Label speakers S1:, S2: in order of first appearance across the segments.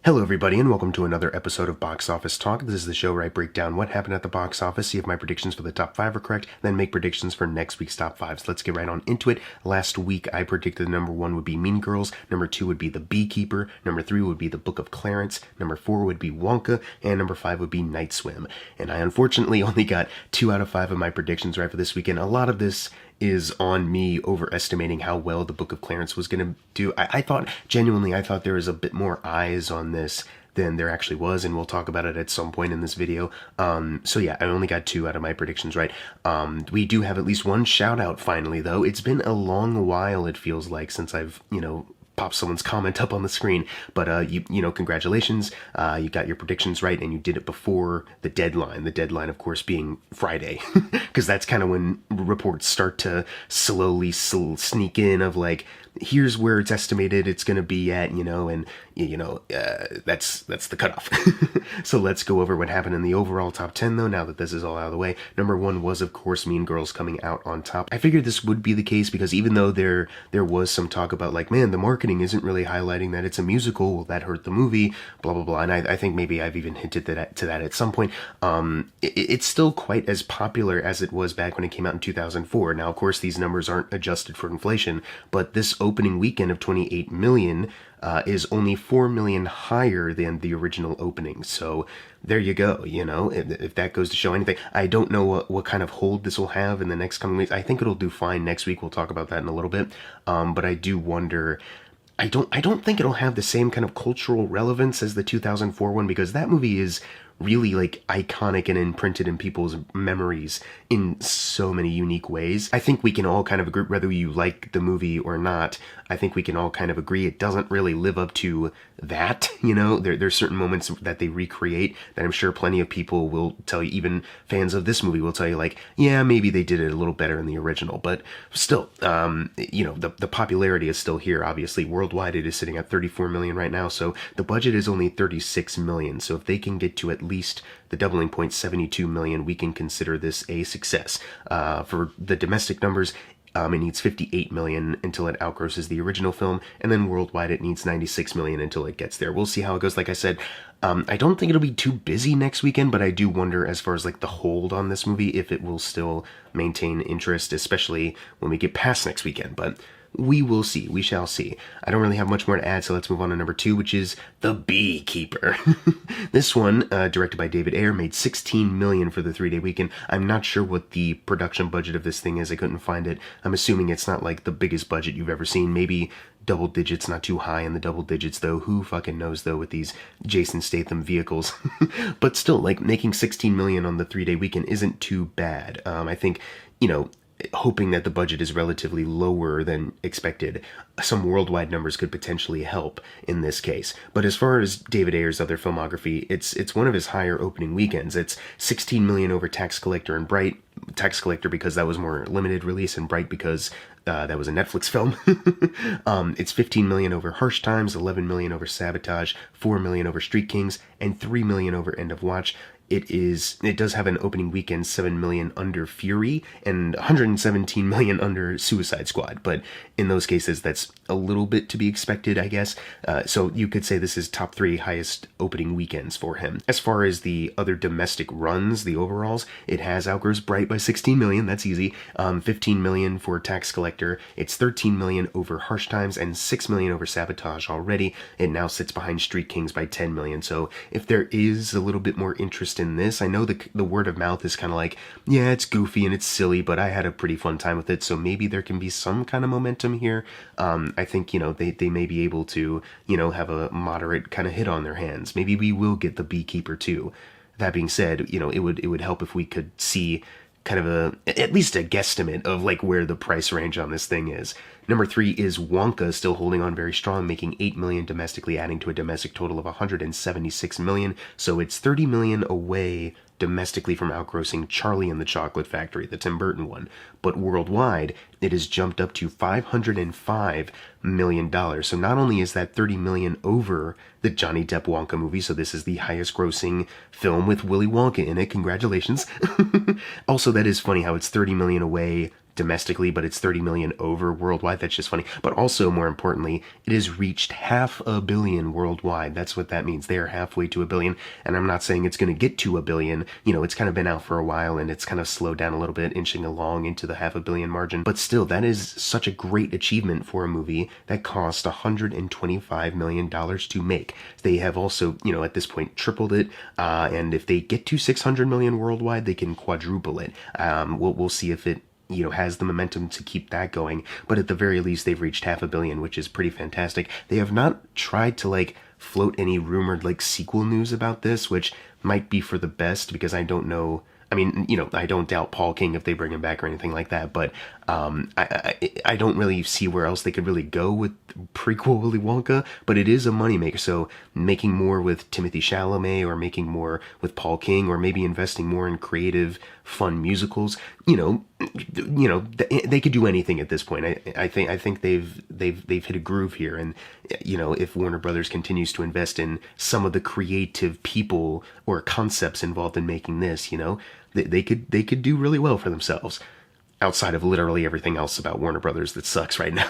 S1: Hello everybody and welcome to another episode of Box Office Talk. This is the show where I break down what happened at the box office, see if my predictions for the top 5 are correct, then make predictions for next week's top 5. So let's get right on into it. Last week I predicted number 1 would be Mean Girls, number 2 would be The Beekeeper, number 3 would be The Book of Clarence, number 4 would be Wonka, and number 5 would be Night Swim. And I unfortunately only got 2 out of 5 of my predictions right for this weekend. A lot of this is on me overestimating how well The Book of Clarence was going to do. I thought there was a bit more eyes on this than there actually was, and we'll talk about it at some point in this video. So yeah, I only got 2 out of my predictions right. We do have at least one shout out finally, though. It's been a long while, it feels like, since I've, pop someone's comment up on the screen, but congratulations, you got your predictions right, and you did it before the deadline of course being Friday, because that's kind of when reports start to slowly sneak in of like, here's where it's estimated it's going to be at, that's the cutoff. So let's go over what happened in the overall top 10 though, now that this is all out of the way. Number 1 was of course Mean Girls coming out on top. I figured this would be the case because even though there was some talk about like, man, the marketing isn't really highlighting that it's a musical, will that hurt the movie, blah blah blah, and I think maybe I've even hinted to that at some point. It's still quite as popular as it was back when it came out in 2004. Now of course these numbers aren't adjusted for inflation, but this opening weekend of 28 million is only 4 million higher than the original opening. So there you go, if that goes to show anything. I don't know what kind of hold this will have in the next coming weeks. I think it'll do fine next week. We'll talk about that in a little bit. But I do wonder, I don't think it'll have the same kind of cultural relevance as the 2004 one, because that movie is really like iconic and imprinted in people's memories in so many unique ways. I think we can all kind of agree, whether you like the movie or not, I think we can all kind of agree it doesn't really live up to that. There's certain moments that they recreate that I'm sure plenty of people will tell you, even fans of this movie will tell you like, yeah, maybe they did it a little better in the original, but still, the popularity is still here. Obviously worldwide it is sitting at 34 million right now, so the budget is only 36 million. So if they can get to at least the doubling point, 72 million, we can consider this a success. For the domestic numbers, it needs 58 million until it outgrosses the original film, and then worldwide it needs 96 million until it gets there. We'll see how it goes. Like I said, I don't think it'll be too busy next weekend, but I do wonder, as far as like the hold on this movie, if it will still maintain interest, especially when we get past next weekend. But we will see. We shall see. I don't really have much more to add, so let's move on to number 2, which is The Beekeeper. This one, directed by David Ayer, made 16 million for the 3-day weekend. I'm not sure what the production budget of this thing is. I couldn't find it. I'm assuming it's not like the biggest budget you've ever seen. Maybe double digits, not too high in the double digits though. Who fucking knows though with these Jason Statham vehicles. But still, like, making 16 million on the 3-day weekend isn't too bad. I think, hoping that the budget is relatively lower than expected, some worldwide numbers could potentially help in this case. But as far as David Ayer's other filmography, it's one of his higher opening weekends. It's 16 million over Tax Collector and Bright. Tax Collector because that was more limited release, and Bright because that was a Netflix film. It's 15 million over Harsh Times, 11 million over Sabotage, 4 million over Street Kings, and 3 million over End of Watch. It does have an opening weekend 7 million under Fury and 117 million under Suicide Squad, but in those cases that's a little bit to be expected, I guess. So you could say this is top 3 highest opening weekends for him. As far as the other domestic runs, the overalls, it has outgrossed Bright by 16 million, that's easy. 15 million for Tax Collector. It's 13 million over Harsh Times and 6 million over Sabotage already. It now sits behind Street Kings by 10 million. So if there is a little bit more interest in this, I know the word of mouth is kind of like, yeah, it's goofy and it's silly, but I had a pretty fun time with it, so maybe there can be some kind of momentum here. I think, they may be able to, have a moderate kind of hit on their hands. Maybe we will get The Beekeeper too. That being said, it would help if we could see kind of at least a guesstimate of like where the price range on this thing is. Number 3 is Wonka, still holding on very strong, making 8 million domestically, adding to a domestic total of 176 million. So it's 30 million away domestically from outgrossing Charlie and the Chocolate Factory, the Tim Burton one. But worldwide, it has jumped up to $505 million. So not only is that 30 million over the Johnny Depp Wonka movie, so this is the highest grossing film with Willy Wonka in it, congratulations. Also, that is funny how it's 30 million away domestically, but it's 30 million over worldwide. That's just funny. But also, more importantly, it has reached 500 million worldwide. That's what that means. They are halfway to 1 billion, and I'm not saying it's going to get to 1 billion. You know, it's kind of been out for a while, and it's kind of slowed down a little bit, inching along into the 500 million margin. But still, that is such a great achievement for a movie that cost $125 million to make. They have also, you know, at this point tripled it, and if they get to 600 million worldwide, they can quadruple it. We'll see if it, you know, has the momentum to keep that going. But at the very least, they've reached 500 million, which is pretty fantastic. They have not tried to, like, float any rumored, like, sequel news about this, which might be for the best, because I don't know. I mean, you know, I don't doubt Paul King if they bring him back or anything like that, but I don't really see where else they could really go with prequel Willy Wonka, but it is a moneymaker, so making more with Timothée Chalamet, or making more with Paul King, or maybe investing more in creative, fun musicals, you know, they could do anything at this point. I think they've hit a groove here, and, you know, if Warner Brothers continues to invest in some of the creative people or concepts involved in making this, you know, they could do really well for themselves. Outside of literally everything else about Warner Brothers that sucks right now.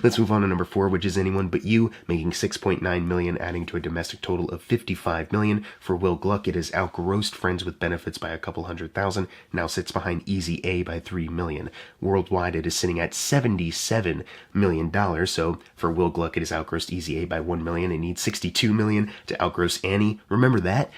S1: Let's move on to number 4, which is Anyone But You, making 6.9 million, adding to a domestic total of 55 million. For Will Gluck, it has outgrossed Friends with Benefits by a couple $100,000, now sits behind Easy A by 3 million. Worldwide, it is sitting at $77 million, so for Will Gluck, it has outgrossed Easy A by 1 million. It needs 62 million to outgross Annie. Remember that?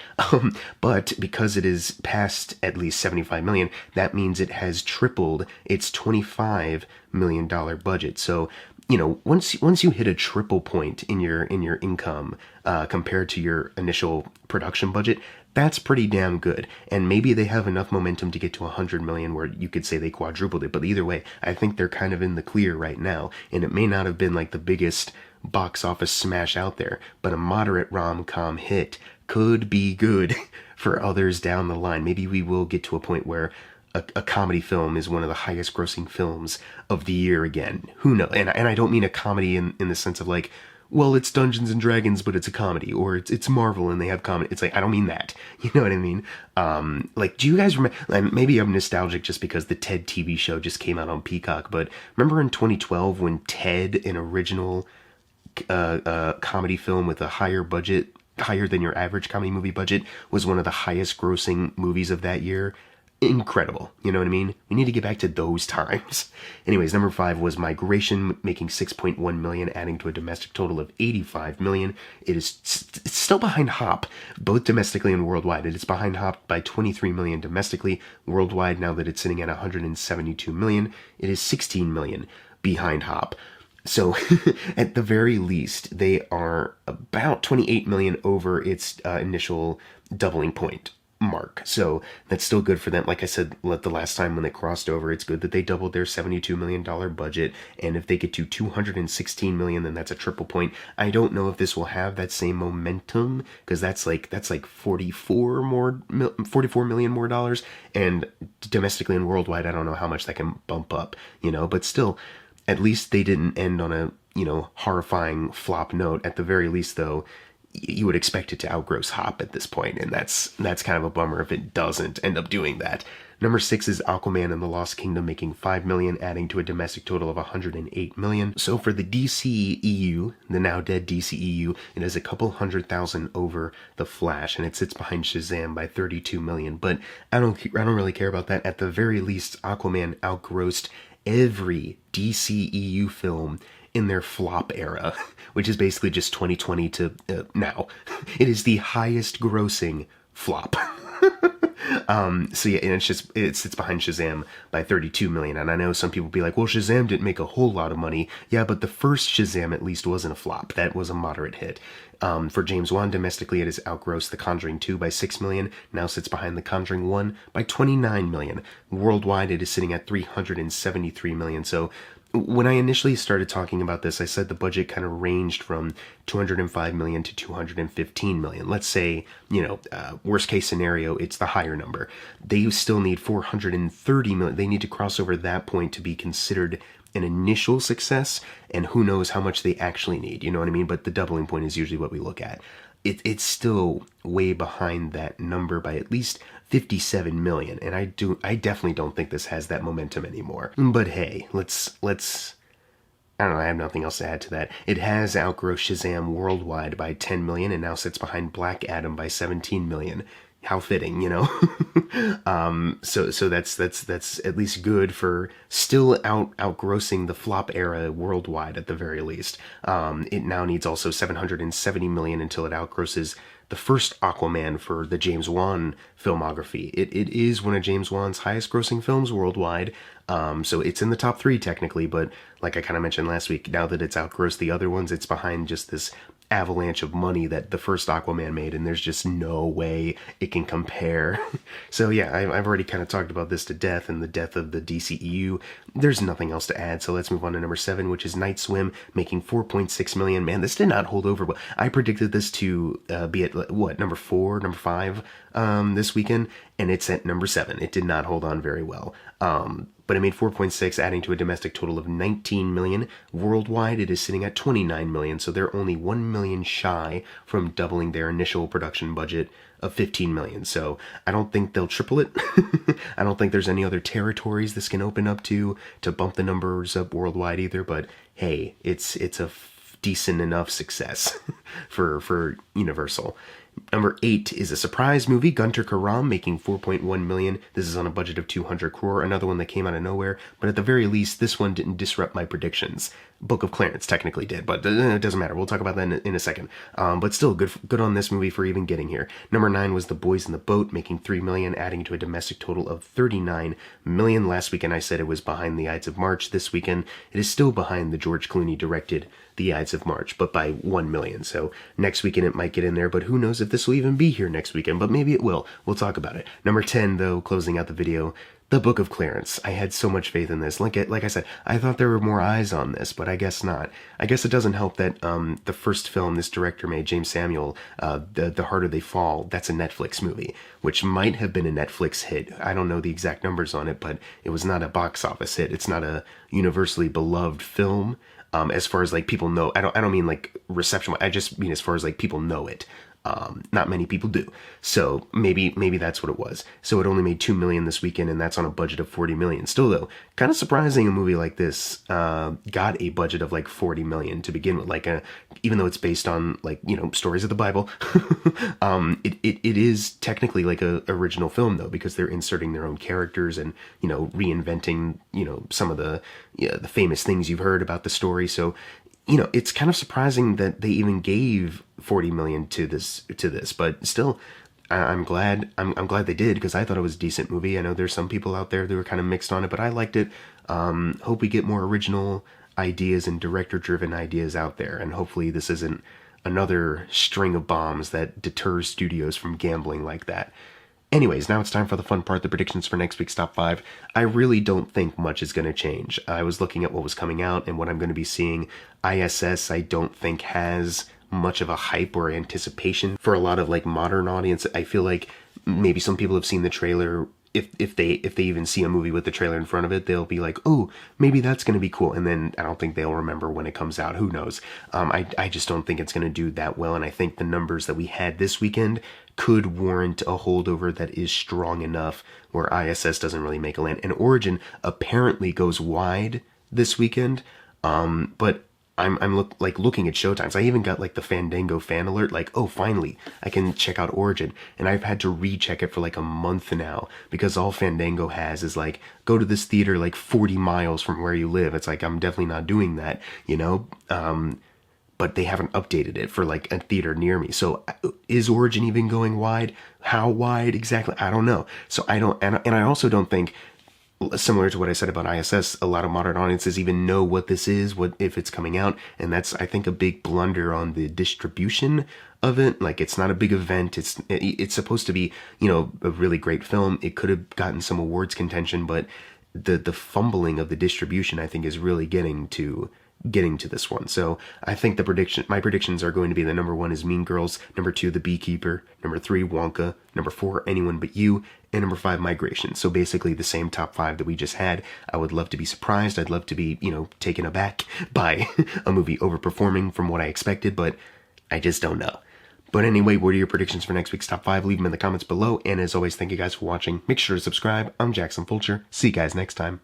S1: But because it is past at least 75 million, that means it has tripled its $25 million budget. So, you know, once you hit a triple point in your income compared to your initial production budget, that's pretty damn good. And maybe they have enough momentum to get to 100 million where you could say they quadrupled it. But either way, I think they're kind of in the clear right now. And it may not have been like the biggest box office smash out there, but a moderate rom-com hit could be good for others down the line. Maybe we will get to a point where a comedy film is one of the highest grossing films of the year again. Who knows? And I don't mean a comedy in the sense of like, well, it's Dungeons and Dragons, but it's a comedy, or it's Marvel and they have comedy. It's like, I don't mean that. You know what I mean? Like, do you guys remember, maybe I'm nostalgic just because the Ted TV show just came out on Peacock, but remember in 2012 when Ted, an original comedy film with a higher budget, higher than your average comedy movie budget, was one of the highest grossing movies of that year? Incredible. You know what I mean? We need to get back to those times. Anyways, number 5 was Migration, making 6.1 million, adding to a domestic total of 85 million. It's still behind Hop, both domestically and worldwide. It is behind Hop by 23 million domestically. Worldwide, now that it's sitting at 172 million, it is 16 million behind Hop. So, at the very least, they are about 28 million over its initial doubling point mark. So that's still good for them. Like I said, the last time when they crossed over, it's good that they doubled their $72 million budget. And if they get to 216 million, then that's a triple point. I don't know if this will have that same momentum, because that's like 44 million more dollars. And domestically and worldwide, I don't know how much that can bump up, you know, but still, at least they didn't end on a, you know, horrifying flop note. At the very least, though, you would expect it to outgross Hop at this point, and that's kind of a bummer if it doesn't end up doing that. Number 6 is Aquaman and the Lost Kingdom, making 5 million, adding to a domestic total of 108 million. So for the DCEU, the now dead DCEU, it is a couple 100,000 over The Flash, and it sits behind Shazam by 32 million. But I don't really care about that. At the very least, Aquaman outgrossed every DCEU film in their flop era, which is basically just 2020 to now. It is the highest grossing flop. So yeah, and it sits behind Shazam by 32 million. And I know some people be like, well, Shazam didn't make a whole lot of money. Yeah, but the first Shazam at least wasn't a flop. That was a moderate hit. For James Wan, domestically, it has outgrossed The Conjuring 2 by 6 million, now sits behind The Conjuring 1 by 29 million. Worldwide, it is sitting at 373 million. So when I initially started talking about this, I said the budget kind of ranged from 205 million to 215 million. Let's say, you know, worst case scenario, it's the higher number. They still need 430 million. They need to cross over that point to be considered an initial success, and who knows how much they actually need, you know what I mean? But the doubling point is usually what we look at. it's still way behind that number by at least 57 million, and I definitely don't think this has that momentum anymore. But hey, let's I don't know, I have nothing else to add to that. It has outgrossed Shazam worldwide by 10 million and now sits behind Black Adam by 17 million. How fitting, you know? So that's at least good for still outgrossing the flop era worldwide at the very least. It now needs also 770 million until it outgrosses the first Aquaman for the James Wan filmography. It is one of James Wan's highest grossing films worldwide. So it's in the top 3 technically, but like I kind of mentioned last week, now that it's outgrossed the other ones, it's behind just this avalanche of money that the first Aquaman made, and there's just no way it can compare. So yeah, I've already kind of talked about this to death and the death of the DCEU. There's nothing else to add, so let's move on to number 7, which is Night Swim, making 4.6 million. Man, this did not hold over, but I predicted this to be at, what, number 4, number 5 this weekend, and it's at number 7. It did not hold on very well. But it made 4.6, adding to a domestic total of 19 million. Worldwide, it is sitting at 29 million, so they're only 1 million shy from doubling their initial production budget of 15 million. So I don't think they'll triple it. I don't think there's any other territories this can open up to bump the numbers up worldwide either, but hey, it's a decent enough success for Universal. Number 8 is a surprise movie, Gunter Karam, making 4.1 million. This is on a budget of 200 crore, another one that came out of nowhere, but at the very least, this one didn't disrupt my predictions. Book of Clarence technically did, but it doesn't matter. We'll talk about that in a second. But still, good on this movie for even getting here. Number 9 was The Boys in the Boat, making 3 million, adding to a domestic total of 39 million. Last weekend I said it was behind The Ides of March. This weekend it is still behind the George Clooney directed The Ides of March, but by 1 million. So next weekend it might get in there, but who knows if this will even be here next weekend, but maybe it will. We'll talk about it. Number 10, though, closing out the video, The Book of Clarence. I had so much faith in this. Like I said, I thought there were more eyes on this, but I guess not. I guess it doesn't help that the first film this director made, James Samuel, The Harder They Fall, that's a Netflix movie, which might have been a Netflix hit. I don't know the exact numbers on it, but it was not a box office hit. It's not a universally beloved film. As far as like people know, I don't mean like reception. I just mean as far as like people know it. Not many people do. So maybe that's what it was. So it only made 2 million this weekend, and that's on a budget of 40 million. Still though, kind of surprising a movie like this got a budget of like 40 million to begin with. Like even though it's based on like, you know, stories of the Bible, it is technically like a original film though, because they're inserting their own characters and, you know, reinventing, you know, some of the famous things you've heard about the story. So, you know, it's kind of surprising that they even gave 40 million to this, but still, I'm glad they did, because I thought it was a decent movie. I know there's some people out there that were kind of mixed on it, but I liked it. Hope we get more original ideas and director-driven ideas out there, and hopefully this isn't another string of bombs that deters studios from gambling like that. Anyways, now it's time for the fun part, the predictions for next week's top 5. I really don't think much is going to change. I was looking at what was coming out and what I'm going to be seeing. ISS, I don't think has much of a hype or anticipation for a lot of like modern audience. I feel like maybe some people have seen the trailer. If they even see a movie with the trailer in front of it, they'll be like, oh, maybe that's going to be cool. And then I don't think they'll remember when it comes out. Who knows? I just don't think it's going to do that well. And I think the numbers that we had this weekend could warrant a holdover that is strong enough where ISS doesn't really make a land. And Origin apparently goes wide this weekend, but I'm looking at showtimes. I even got like the Fandango fan alert, like, oh, finally I can check out Origin, and I've had to recheck it for like a month now, because all Fandango has is like, go to this theater like 40 miles from where you live. It's like, I'm definitely not doing that, you know. But they haven't updated it for like a theater near me. So is Origin even going wide? How wide exactly? I don't know. So I don't, and I also don't think, similar to what I said about ISS, a lot of modern audiences even know what this is, what if it's coming out, and that's, I think, a big blunder on the distribution of it. Like, it's not a big event. It's supposed to be, you know, a really great film. It could have gotten some awards contention, but the fumbling of the distribution, I think, is really getting to this one. So I think my predictions are going to be the number 1 is Mean Girls, number 2 The Beekeeper, number 3 Wonka, number 4 Anyone But You, and number 5 Migration. So basically the same top 5 that we just had. I would love to be surprised. I'd love to be, you know, taken aback by a movie overperforming from what I expected, but I just don't know. But anyway, what are your predictions for next week's top 5? Leave them in the comments below. And as always, thank you guys for watching. Make sure to subscribe. I'm Jackson Fulcher. See you guys next time.